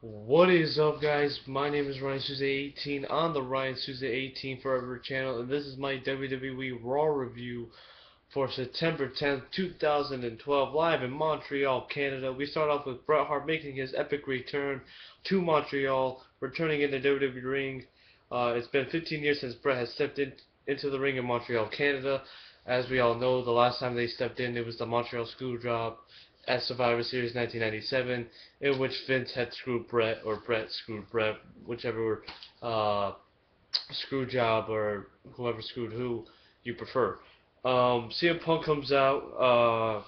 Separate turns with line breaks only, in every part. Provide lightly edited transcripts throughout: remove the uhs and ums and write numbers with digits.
What is up, guys? My name is Ryan Souza 18 on the Ryan Souza 18 Forever channel, and this is my WWE Raw review for September 10th, 2012, live in Montreal, Canada. We start off with Bret Hart making his epic return to Montreal, returning in the WWE ring. It's been 15 years since Bret has stepped into the ring in Montreal, Canada. As we all know, the last time they stepped in, it was the Montreal Screwjob at Survivor Series 1997, in which Vince had screwed Bret, or Bret screwed Bret, whichever screw job or whoever screwed who you prefer. CM Punk comes out,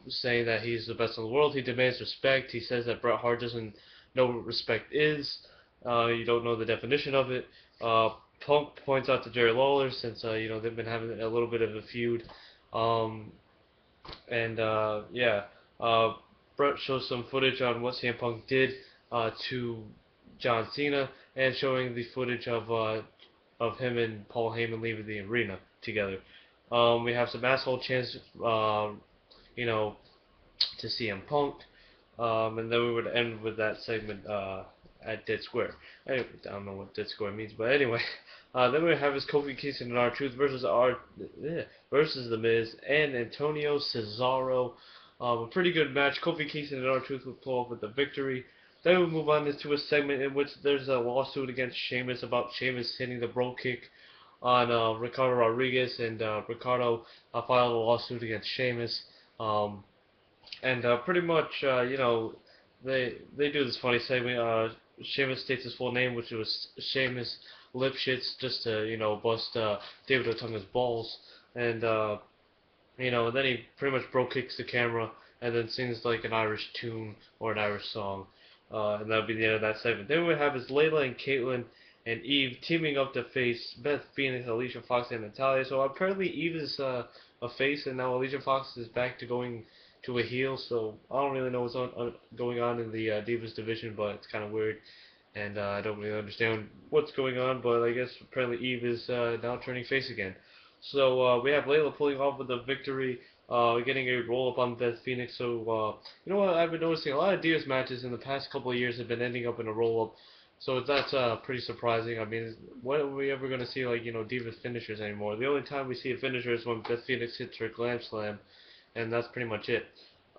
saying that he's the best in the world. He demands respect. He says that Bret Hart doesn't know what respect is. You don't know the definition of it. Punk points out to Jerry Lawler since they've been having a little bit of a feud. Um, and uh, Bret shows some footage on what CM Punk did to John Cena, and showing the footage of him and Paul Heyman leaving the arena together. We have some asshole chants, you know, to CM Punk, and then we would end with that segment at Dead Square. Anyway, I don't know what Dead Square means, but anyway, then we have his Kofi Kingston and R-Truth versus The Miz and Antonio Cesaro. A pretty good match. Kofi Kingston and R-Truth would pull off with the victory. Then we move on into a segment in which there's a lawsuit against Sheamus about Sheamus hitting the bro kick on Ricardo Rodriguez, and Ricardo filed a lawsuit against Sheamus. And pretty much, they do this funny segment. Sheamus states his full name, which was Sheamus Lipschitz, just to bust David Otunga's balls, and then he pretty much bro kicks the camera and then sings like an Irish tune or an Irish song, and that would be the end of that segment. Then we have is Layla and Kaitlyn and Eve teaming up to face Beth, Phoenix, Alicia, Fox, and Natalya. So apparently Eve is a face, and now Alicia Fox is back to going to a heel. So I don't really know what's going on in the Divas division, but it's kind of weird, and I don't really understand what's going on. But I guess apparently Eve is now turning face again. So we have Layla pulling off with the victory, getting a roll up on Beth Phoenix. So you know what? I've been noticing a lot of Divas matches in the past couple of years have been ending up in a roll up. So that's pretty surprising. I mean, when are we ever going to see Divas finishers anymore? The only time we see a finisher is when Beth Phoenix hits her Glam Slam, and that's pretty much it.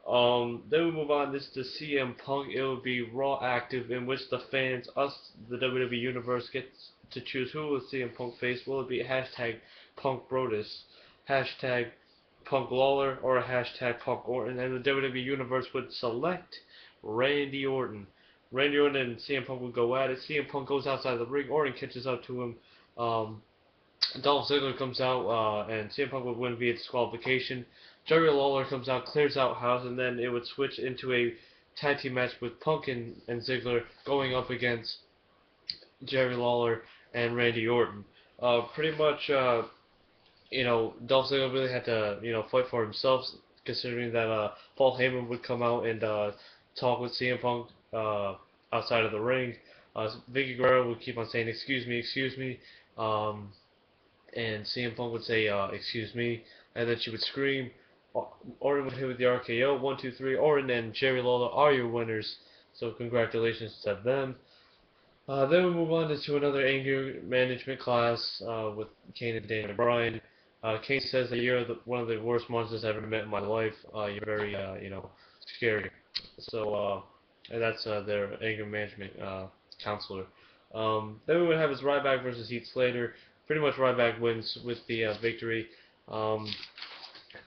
Then we move on. This is the CM Punk. It will be Raw Active, in which the fans, us, the WWE Universe, gets to choose who will CM Punk face. Will it be hashtag Punk Brodus, hashtag Punk Lawler, or hashtag Punk Orton? And the WWE Universe would select Randy Orton. Randy Orton and CM Punk would go at it. CM Punk goes outside the ring. Orton catches up to him. Dolph Ziggler comes out, and CM Punk would win via disqualification. Jerry Lawler comes out, clears out house, and then it would switch into a tag team match with Punk and Ziggler going up against Jerry Lawler and Randy Orton. Pretty much, Dolph Ziggler really had to, fight for himself, considering that Paul Heyman would come out and talk with CM Punk outside of the ring. Vicky Guerrero would keep on saying, "Excuse me, excuse me," and CM Punk would say, "Excuse me," and then she would scream. Orton would hit with the RKO. 1, 2, 3. Orton and Jerry Lawler are your winners. So congratulations to them. Then we move on to another anger management class with Kane and Daniel Bryan. Kane says that you're one of the worst monsters I've ever met in my life. You're very, scary. So, and that's their anger management counselor. Then we would have his Ryback versus Heath Slater. Pretty much Ryback wins with the victory,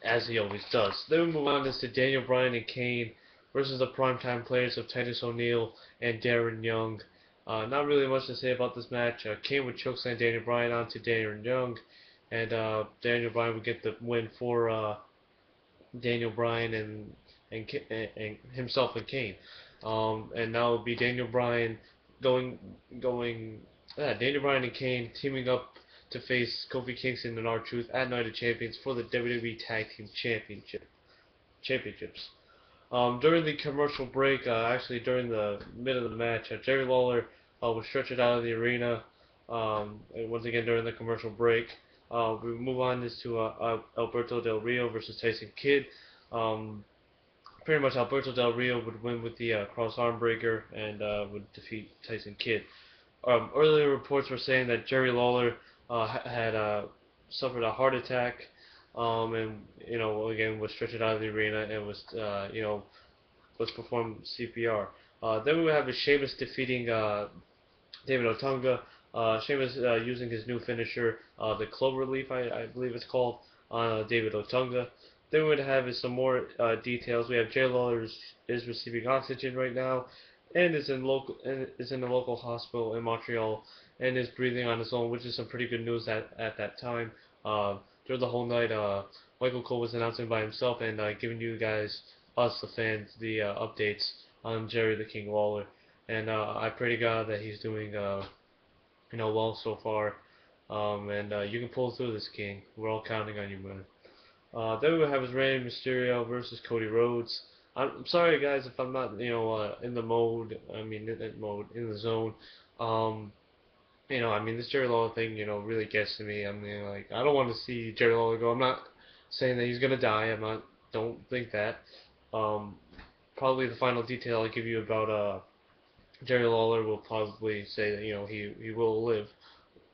as he always does. Then we move on to Daniel Bryan and Kane versus the primetime players of Titus O'Neil and Darren Young. Not really much to say about this match. Kane would chokeslam Daniel Bryan onto Darren Young, and Daniel Bryan would get the win for Daniel Bryan and himself and Kane. And now it would be Daniel Bryan Daniel Bryan and Kane teaming up to face Kofi Kingston and R-Truth at Night of Champions for the WWE Tag Team Championships. During the commercial break, actually during the mid of the match, Jerry Lawler was stretched out of the arena. And once again during the commercial break, we move on to Alberto Del Rio versus Tyson Kidd. pretty much Alberto Del Rio would win with the cross arm breaker and would defeat Tyson Kidd. Earlier reports were saying that Jerry Lawler had suffered a heart attack, and again was stretched out of the arena and was was performed CPR. Then we would have Sheamus defeating David Otunga. Sheamus using his new finisher, the Clover Leaf, I believe it's called, on David Otunga. Then we would have some more details. We have Jerry Lawler is receiving oxygen right now, and is in a local hospital in Montreal, and is breathing on his own, which is some pretty good news at that time. During the whole night, Michael Cole was announcing by himself and giving you guys, us the fans, the updates on Jerry the King Lawler, and I pray to God that he's doing well so far, and you can pull through this, King. We're all counting on you, man. Then we have his Rey Mysterio versus Cody Rhodes. I'm sorry, guys, if I'm not, in the mode. I mean, in the zone. This Jerry Lawler thing, really gets to me. I mean, like, I don't want to see Jerry Lawler go. I'm not saying that he's gonna die. Don't think that. Probably the final detail I give you about Jerry Lawler will probably say that he will live.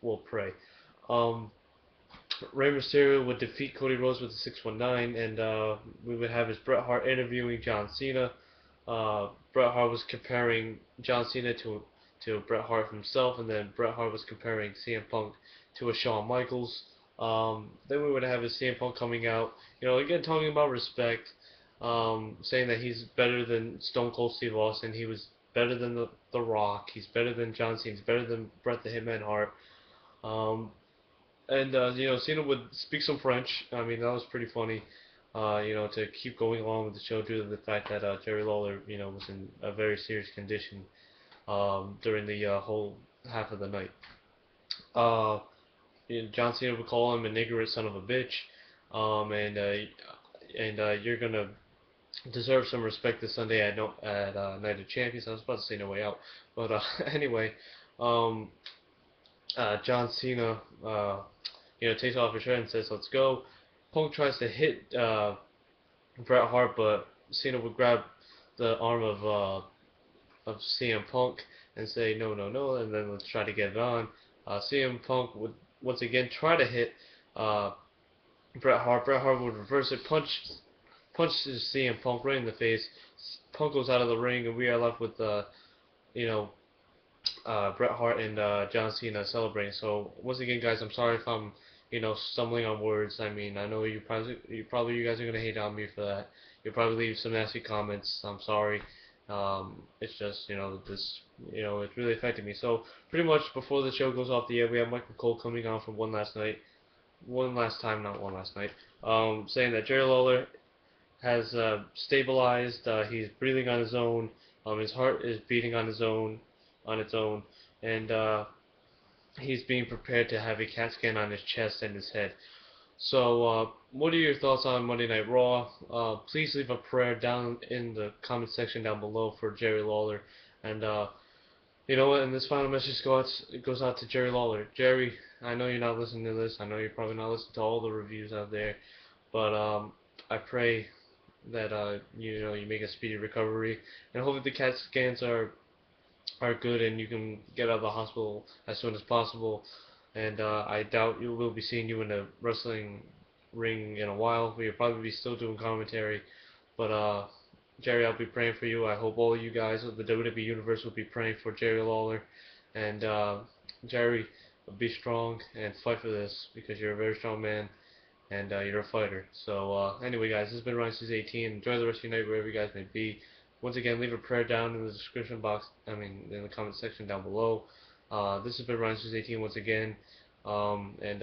We'll pray. Rey Mysterio would defeat Cody Rhodes with a 619, and we would have his Bret Hart interviewing John Cena. Bret Hart was comparing John Cena to Bret Hart himself, and then Bret Hart was comparing CM Punk to a Shawn Michaels. Then we would have his CM Punk coming out, again talking about respect, saying that he's better than Stone Cold Steve Austin, he was better than the Rock, he's better than John Cena, he's better than Bret the Hitman Hart. Cena would speak some French. I mean, that was pretty funny. To keep going along with the show due to the fact that Jerry Lawler, was in a very serious condition during the whole half of the night. John Cena would call him an ignorant son of a bitch, and you're gonna deserve some respect this Sunday at Night of Champions. I was about to say No Way Out, but anyway, John Cena, takes off his shirt and says, "Let's go." Punk tries to hit Bret Hart, but Cena would grab the arm of CM Punk and say, "No, no, no," and then let's try to get it on. CM Punk would once again try to hit Bret Hart. Bret Hart would reverse it, punches CM Punk right in the face. Punk goes out of the ring, and we are left with Bret Hart and John Cena celebrating. So once again, guys, I'm sorry if I'm stumbling on words. I mean, I know you guys are gonna hate on me for that. You'll probably leave some nasty comments. I'm sorry. It's just it's really affected me. So pretty much before the show goes off the air, we have Michael Cole coming on for one last time, not one last night, saying that Jerry Lawler has stabilized. He's breathing on his own. His heart is beating on its own, and he's being prepared to have a CAT scan on his chest and his head. So, what are your thoughts on Monday Night Raw? Please leave a prayer down in the comment section down below for Jerry Lawler. And you know what? And this final message goes out to Jerry Lawler. Jerry, I know you're not listening to this. I know you're probably not listening to all the reviews out there. But I pray that you make a speedy recovery, and hopefully the CAT scans are good and you can get out of the hospital as soon as possible. And I doubt we'll be seeing you in a wrestling ring in a while. We'll probably be still doing commentary, but Jerry, I'll be praying for you. I hope all of you guys of the WWE Universe will be praying for Jerry Lawler. And Jerry, be strong and fight for this, because you're a very strong man and you're a fighter. So anyway, guys, this has been Ryan Season 18. Enjoy the rest of your night wherever you guys may be. Once again, leave a prayer down in the description box, in the comment section down below. This has been Ryan Season 18 once again, and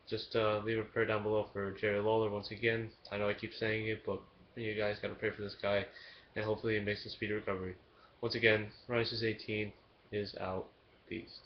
just leave a prayer down below for Jerry Lawler once again. I know I keep saying it, but you guys gotta pray for this guy, and hopefully he makes a speedy recovery. Once again, Ryan Season 18 is out. Peace.